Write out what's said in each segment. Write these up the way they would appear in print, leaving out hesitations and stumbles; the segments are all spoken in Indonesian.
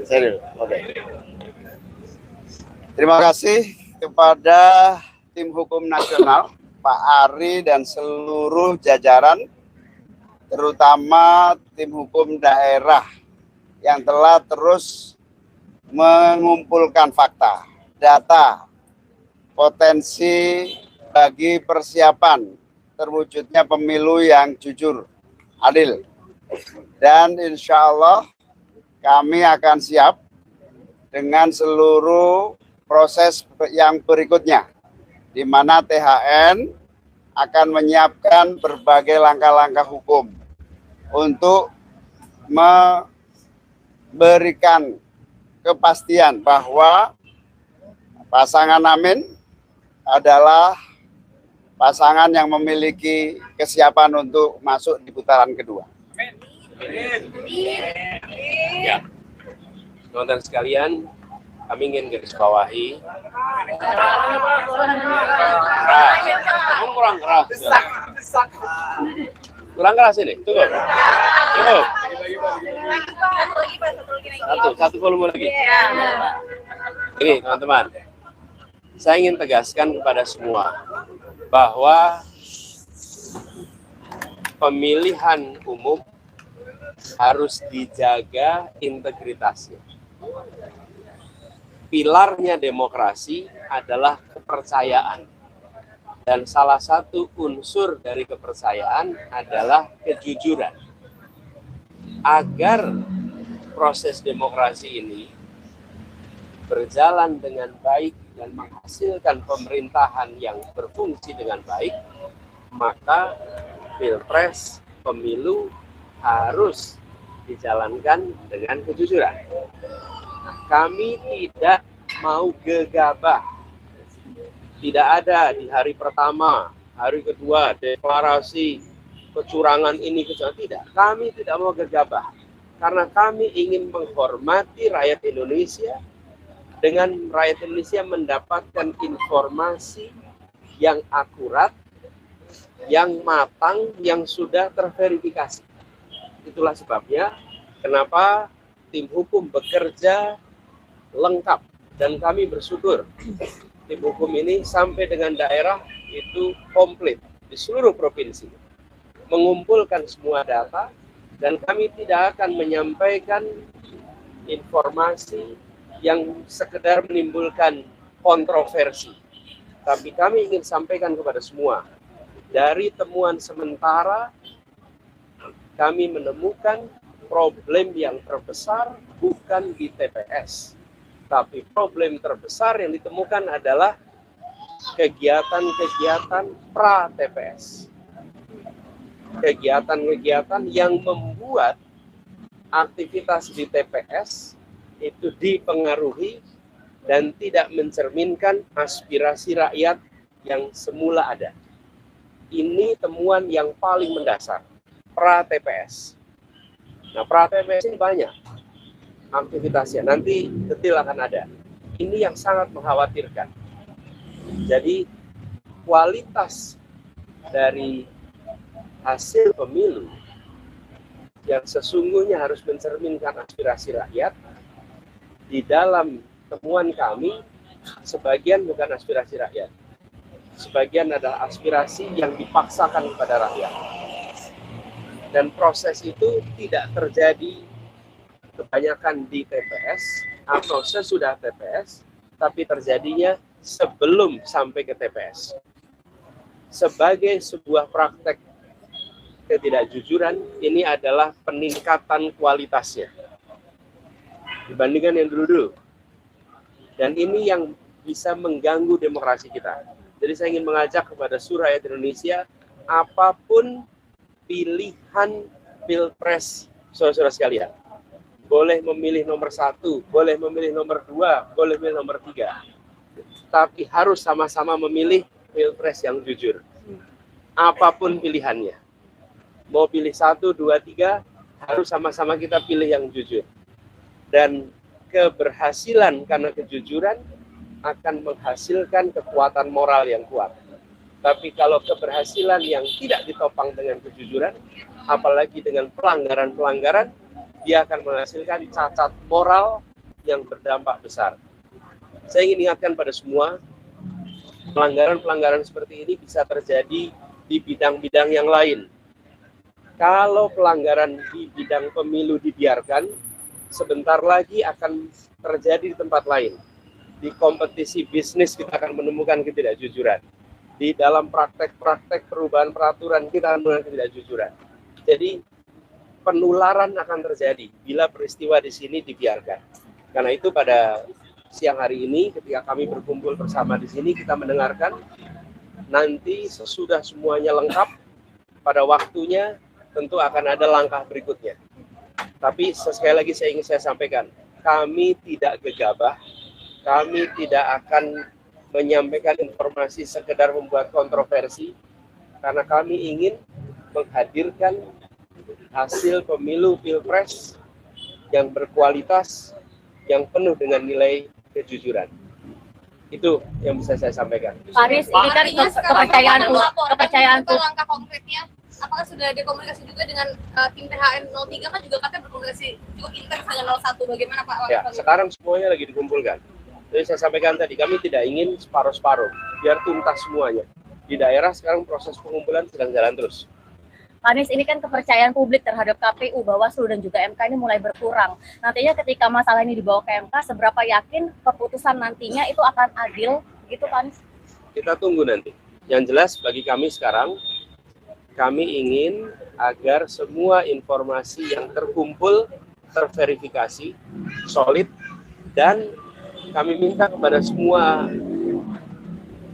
Saya dulu. Oke. Terima kasih kepada tim hukum nasional, Pak Ari dan seluruh jajaran, terutama tim hukum daerah yang telah terus mengumpulkan fakta, data, potensi bagi persiapan terwujudnya pemilu yang jujur, adil. Dan insya Allah kami akan siap dengan seluruh proses yang berikutnya, di mana THN akan menyiapkan berbagai langkah-langkah hukum untuk memberikan kepastian bahwa pasangan Amin adalah pasangan yang memiliki kesiapan untuk masuk di putaran kedua. Ya, teman-teman sekalian, kami ingin garis bawahi. Kurang keras. Kurang keras ini, cukup. Satu volume lagi. Ini teman-teman, saya ingin tegaskan kepada semua bahwa pemilihan umum harus dijaga integritasnya. Pilarnya demokrasi adalah kepercayaan. Dan salah satu unsur dari kepercayaan adalah kejujuran. Agar proses demokrasi ini berjalan dengan baik dan menghasilkan pemerintahan yang berfungsi dengan baik, maka pilpres, pemilu harus dijalankan dengan kejujuran. Kami tidak mau gegabah. Tidak ada di hari pertama, hari kedua, deklarasi kecurangan ini, kecurangan. Tidak. Kami tidak mau gegabah. Karena kami ingin menghormati rakyat Indonesia, dengan rakyat Indonesia mendapatkan informasi yang akurat, yang matang, yang sudah terverifikasi. Itulah sebabnya kenapa tim hukum bekerja lengkap, dan kami bersyukur tim hukum ini sampai dengan daerah itu komplit di seluruh provinsi, mengumpulkan semua data, dan kami tidak akan menyampaikan informasi yang sekedar menimbulkan kontroversi, tapi kami ingin sampaikan kepada semua. Dari temuan sementara, kami menemukan problem yang terbesar bukan di TPS, tapi problem terbesar yang ditemukan adalah kegiatan-kegiatan pra-TPS. Kegiatan-kegiatan yang membuat aktivitas di TPS itu dipengaruhi dan tidak mencerminkan aspirasi rakyat yang semula ada. Ini temuan yang paling mendasar, pra-TPS. Nah, pra-TPS ini banyak aktivitasnya, nanti detail akan ada. Ini yang sangat mengkhawatirkan. Jadi, kualitas dari hasil pemilu yang sesungguhnya harus mencerminkan aspirasi rakyat, di dalam temuan kami, sebagian bukan aspirasi rakyat. Sebagian adalah aspirasi yang dipaksakan kepada rakyat. Dan proses itu tidak terjadi kebanyakan di TPS atau sesudah TPS, tapi terjadinya sebelum sampai ke TPS. Sebagai sebuah praktek ketidakjujuran, ini adalah peningkatan kualitasnya dibandingkan yang dulu-dulu. Dan ini yang bisa mengganggu demokrasi kita. Jadi saya ingin mengajak kepada seluruh rakyat Indonesia, apapun pilihan pilpres saudara-saudara sekalian, boleh memilih nomor 1, boleh memilih nomor 2, boleh memilih nomor 3, tapi harus sama-sama memilih pilpres yang jujur. Apapun pilihannya, mau pilih 1, 2, 3, harus sama-sama kita pilih yang jujur. Dan keberhasilan karena kejujuran akan menghasilkan kekuatan moral yang kuat. Tapi kalau keberhasilan yang tidak ditopang dengan kejujuran, apalagi dengan pelanggaran-pelanggaran, dia akan menghasilkan cacat moral yang berdampak besar. Saya ingin ingatkan pada semua, pelanggaran-pelanggaran seperti ini bisa terjadi di bidang-bidang yang lain. Kalau pelanggaran di bidang pemilu dibiarkan, sebentar lagi akan terjadi di tempat lain. Di kompetisi bisnis kita akan menemukan ketidakjujuran. Di dalam praktek-praktek perubahan peraturan kita akan menemukan ketidakjujuran. Jadi penularan akan terjadi bila peristiwa di sini dibiarkan. Karena itu pada siang hari ini ketika kami berkumpul bersama di sini kita mendengarkan, nanti sesudah semuanya lengkap pada waktunya tentu akan ada langkah berikutnya. Tapi sekali lagi saya ingin saya sampaikan, kami tidak gegabah, kami tidak akan menyampaikan informasi sekedar membuat kontroversi, karena kami ingin menghadirkan hasil pemilu Pilpres yang berkualitas, yang penuh dengan nilai kejujuran. Itu yang bisa saya sampaikan. Pak Anies, ini kan kepercayaan langkah konkretnya, apakah sudah ada komunikasi juga dengan tim THN 03 kan juga katanya berkomunikasi cukup intens dengan 01, bagaimana Pak? Ya, sekarang semuanya lagi dikumpulkan. Jadi saya sampaikan tadi, kami tidak ingin separuh-separuh, biar tuntas semuanya. Di daerah sekarang proses pengumpulan sedang jalan terus. Pak Anies, ini kan kepercayaan publik terhadap KPU, Bawaslu dan juga MK ini mulai berkurang. Nantinya ketika masalah ini dibawa ke MK, seberapa yakin keputusan nantinya itu akan adil, gitu Pak Anies? Kita tunggu nanti. Yang jelas bagi kami sekarang, kami ingin agar semua informasi yang terkumpul, terverifikasi, solid, dan kami minta kepada semua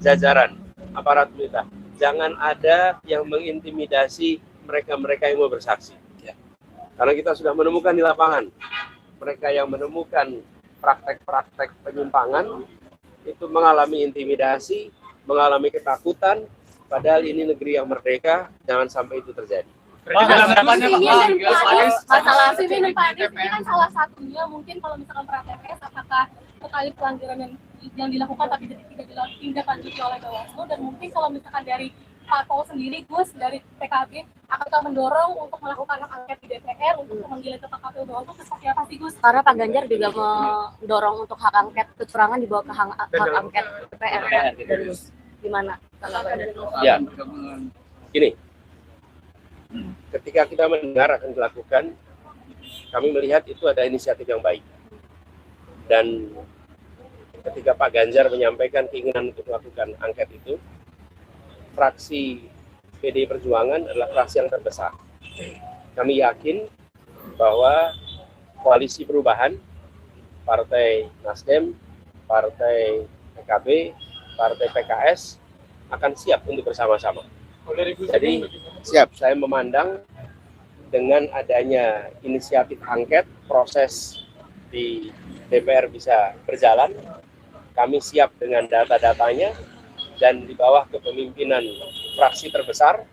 jajaran aparat pemerintah, jangan ada yang mengintimidasi mereka-mereka yang mau bersaksi. Ya. Karena kita sudah menemukan di lapangan, mereka yang menemukan praktek-praktek penyimpangan itu mengalami intimidasi, mengalami ketakutan, padahal ini negeri yang merdeka, jangan sampai itu terjadi. Masalah ini Pak Anies, ini kan salah satunya mungkin kalau misalkan pra-TPS, apakah terkait pelanggaran yang dilakukan tapi tidak ditindaklanjuti oleh Bawaslu, dan mungkin kalau misalkan dari Pak Paul sendiri, Gus dari PKB akan mendorong untuk melakukan hak angket di DPR untuk memanggilan ke KPU Bawaslu, seperti apa sih Gus? Karena Pak Ganjar juga mendorong untuk hak angket kecurangan dibawa ke hak angket DPR. Dan Gus, gimana? Ya, gini, ketika kita mendengar akan dilakukan, kami melihat itu ada inisiatif yang baik. Dan ketika Pak Ganjar menyampaikan keinginan untuk melakukan angket itu, fraksi PDI Perjuangan adalah fraksi yang terbesar. Kami yakin bahwa koalisi perubahan, Partai Nasdem, Partai PKB, Partai PKS akan siap untuk bersama-sama. Jadi siap, saya memandang dengan adanya inisiatif angket, proses di DPR bisa berjalan, kami siap dengan data-datanya, dan di bawah kepemimpinan fraksi terbesar,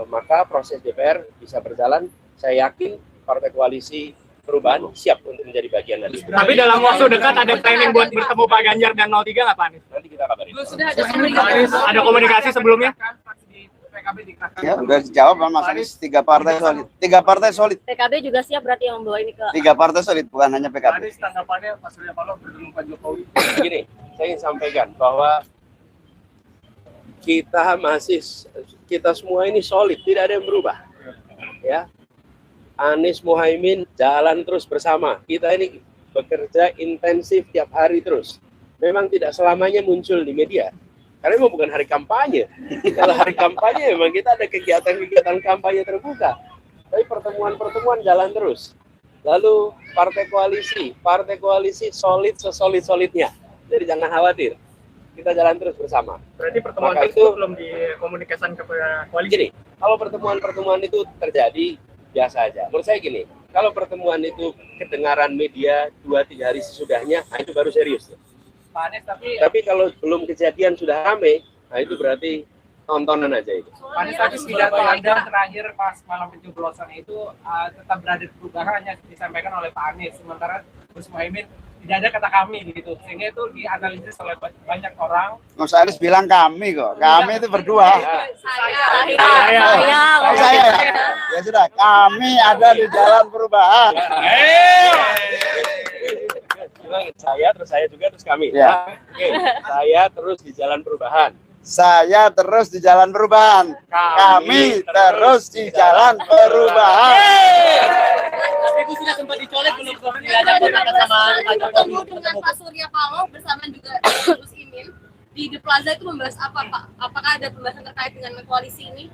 maka proses DPR bisa berjalan. Saya yakin Partai Koalisi Perubahan siap untuk menjadi bagian dari itu. Tapi dalam waktu dekat ada planning buat bertemu Pak Ganjar dan 03 nggak Pak Anies? Nanti kita kabarin. Ada komunikasi sebelumnya? Ya, udah dijawab Mas Anies, tiga partai solid. PKB juga siap berarti yang membawa ini ke... Tiga partai solid, bukan hanya PKB. Anies, tanggapannya Pak Surya Paloh bertemu Pak Jokowi. Begini, saya ingin sampaikan bahwa kita semua ini solid, tidak ada yang berubah. Ya, Anies Muhaimin jalan terus bersama. Kita ini bekerja intensif tiap hari terus. Memang tidak selamanya muncul di media. Karena memang bukan hari kampanye. Kalau hari kampanye memang kita ada kegiatan-kegiatan kampanye terbuka. Tapi pertemuan-pertemuan jalan terus. Lalu partai koalisi solid sesolid-solidnya. Jadi jangan khawatir. Kita jalan terus bersama. Berarti pertemuan itu belum dikomunikasikan ke koalisi? Gini, kalau pertemuan-pertemuan itu terjadi biasa aja. Menurut saya gini, kalau pertemuan itu kedengaran media 2-3 hari sesudahnya, nah itu baru serius. Pak Anies, tapi kalau belum kejadian sudah rame, nah itu berarti tontonan aja itu. Pak Anies, tadi pidato Anda terakhir pas malam pencoblosan itu tetap berada di perubahan hanya disampaikan oleh Pak Anies, sementara Gus Muhaimin tidak ada kata kami gitu, sehingga itu dianalisis oleh banyak orang. Mas Anies bilang kami kok, kami itu berdua. Saya. Ya sudah, kami ada di jalan perubahan. Saya terus saya juga terus kami. Ya. Oke, saya terus di jalan perubahan. Saya terus di jalan perubahan. Kami terus di jalan perubahan. Itu sudah sempat dicolek belum diajak sama dengan Pak Surya Paloh bersama juga Gus Imin di The Plaza itu membahas apa, Pak? Apakah ada pembahasan terkait dengan koalisi ini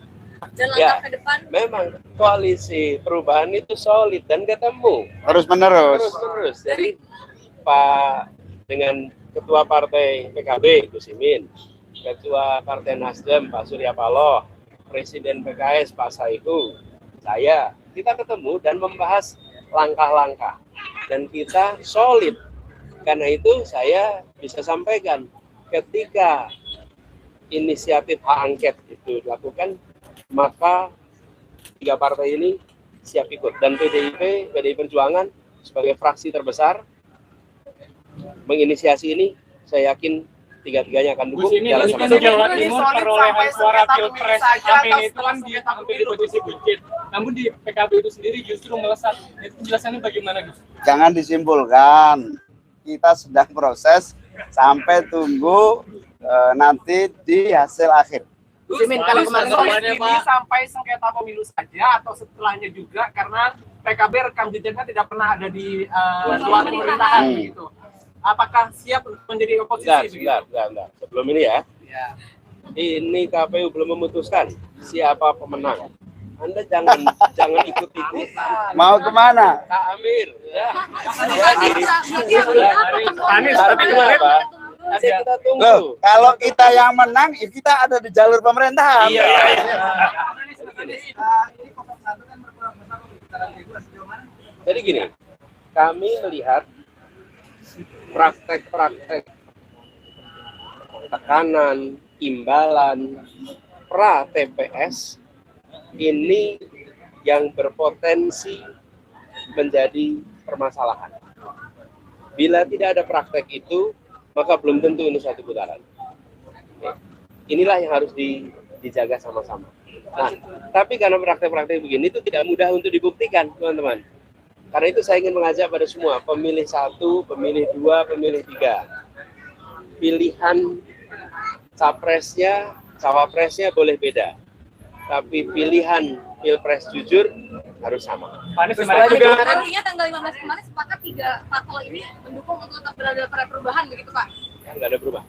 dan langkah ke depan? Memang koalisi perubahan itu solid dan ketemu Terus menerus. terus. Jadi Pak dengan Ketua Partai PKB Gus Imin, Ketua Partai Nasdem Pak Surya Paloh, Presiden PKS Pak Saihu, kita ketemu dan membahas langkah-langkah dan kita solid. Karena itu saya bisa sampaikan ketika inisiatif hak angket itu dilakukan, maka 3 partai ini siap ikut dan PDI Perjuangan sebagai fraksi terbesar menginisiasi ini, saya yakin 3-tiganya akan dukung. Gus, ini kan Jawa Timur perolehan suara pilpres campaign itu kan dia tampil di posisi buncit, namun di PKB itu sendiri justru melesat. Itu penjelasannya bagaimana, Gus? Jangan disimpulkan. Kita sedang proses sampai tunggu nanti di hasil akhir. Gus, kalau kemarin ini sampai sengketa pemilu saja atau setelahnya juga, karena PKB rekam jejaknya tidak pernah ada di suatu pemerintahan begitu. Apakah siap menjadi oposisi? Enggak. Sebelum ini ya. Ini KPU belum memutuskan siapa pemenang. Anda jangan ikut-ikut. Mau kemana? Kak Amir. Ya. Anies, tapi kemarin Nanti kita tunggu. Loh, kalau kita yang menang, ya kita ada di jalur pemerintahan. Iya. Jadi gini, kami melihat praktek-praktek tekanan, imbalan, pra TPS ini yang berpotensi menjadi permasalahan. Bila tidak ada praktek itu, maka belum tentu ini satu putaran. Inilah yang harus dijaga sama-sama. Nah, tapi karena praktek-praktek begini itu tidak mudah untuk dibuktikan, teman-teman. Karena itu saya ingin mengajak pada semua, pemilih 1, pemilih 2, pemilih 3. Pilihan capresnya, cawapresnya boleh beda. Tapi pilihan pilpres jujur harus sama. Artinya tanggal 15 kemarin sepakat 3 parpol ini mendukung untuk tetap berada pada perubahan begitu, Pak? Nggak ada perubahan.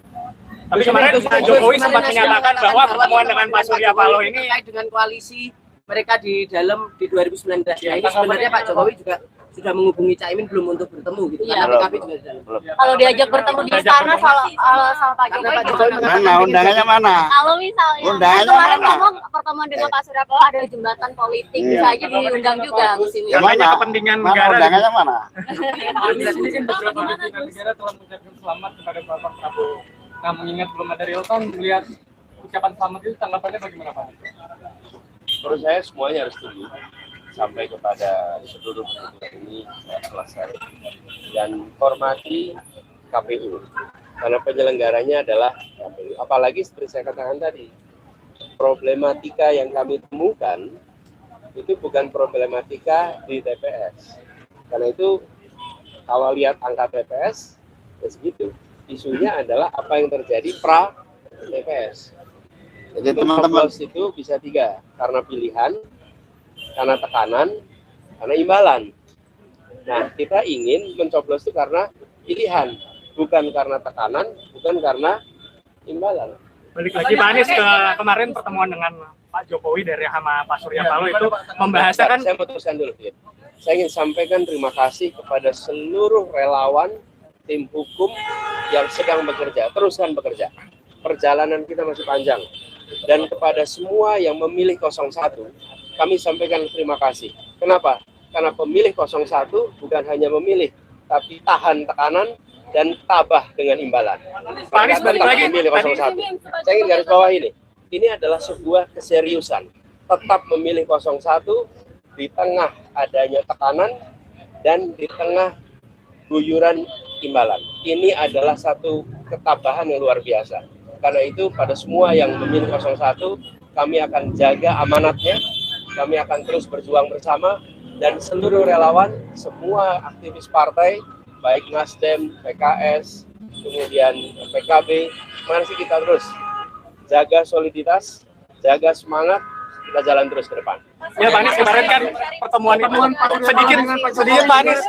Tapi kemarin Pak Jokowi sempat menyatakan bahwa pertemuan dengan Pak Surya Paloh ini terkait dengan koalisi mereka di dalam di 2019. Nah, ini sebenarnya Pak Jokowi juga sudah menghubungi Caimin belum untuk bertemu gitu. Iya. Karena PKB juga di dalam. Kalau diajak bertemu di istana sama Pak Jokowi, Mana undangannya mana? kalau misalnya Undangannya kemarin mana? ngomong pertemuan dengan Pak Surya Paloh ada jembatan politik, Iya. bisa aja diundang juga Gus Imin. Yang Namanya mana? kepentingan Mana negara. undangannya mana? Ini kan beberapa pimpinan negara telah mengucapkan selamat kepada Bapak Prabowo. Nah, mengingat belum ada real count, melihat ucapan selamat itu tanggapannya bagaimana, Pak? Menurut saya semuanya harus tunggu sampai kepada seluruh keputusan ini selesai dan hormati KPU karena penyelenggaranya adalah KPU. Apalagi seperti saya katakan tadi, problematika yang kami temukan itu bukan problematika di TPS. Karena itu kalau lihat angka TPS ya segitu. Isunya adalah apa yang terjadi pra TPS. Jadi Itu teman-teman, coblos itu bisa 3, karena pilihan, karena tekanan, karena imbalan. Nah, kita ingin mencoblos itu karena pilihan, bukan karena tekanan, bukan karena imbalan. Balik lagi Pak Anies ke kemarin pertemuan dengan Pak Jokowi dari sama Pak Surya Paloh itu membahasakan. Saya putuskan dulu. Ya. Saya ingin sampaikan terima kasih kepada seluruh relawan tim hukum yang sedang bekerja, teruskan bekerja. Perjalanan kita masih panjang. Dan kepada semua yang memilih 01, kami sampaikan terima kasih. Kenapa? Karena pemilih 01 bukan hanya memilih, tapi tahan tekanan dan tabah dengan imbalan. Pak Anies balik lagi. Memilih 01. Saya ingin garis bawah ini. Ini adalah sebuah keseriusan. Tetap memilih 01 di tengah adanya tekanan dan di tengah guyuran imbalan. Ini adalah satu ketabahan yang luar biasa. Karena itu pada semua yang memilih 01, kami akan jaga amanatnya, kami akan terus berjuang bersama, dan seluruh relawan, semua aktivis partai, baik Nasdem, PKS, kemudian PKB, mari kita terus jaga soliditas, jaga semangat, kita jalan terus ke depan. Ya Pak Anies, kemarin kan pertemuan sedikit Pak Anies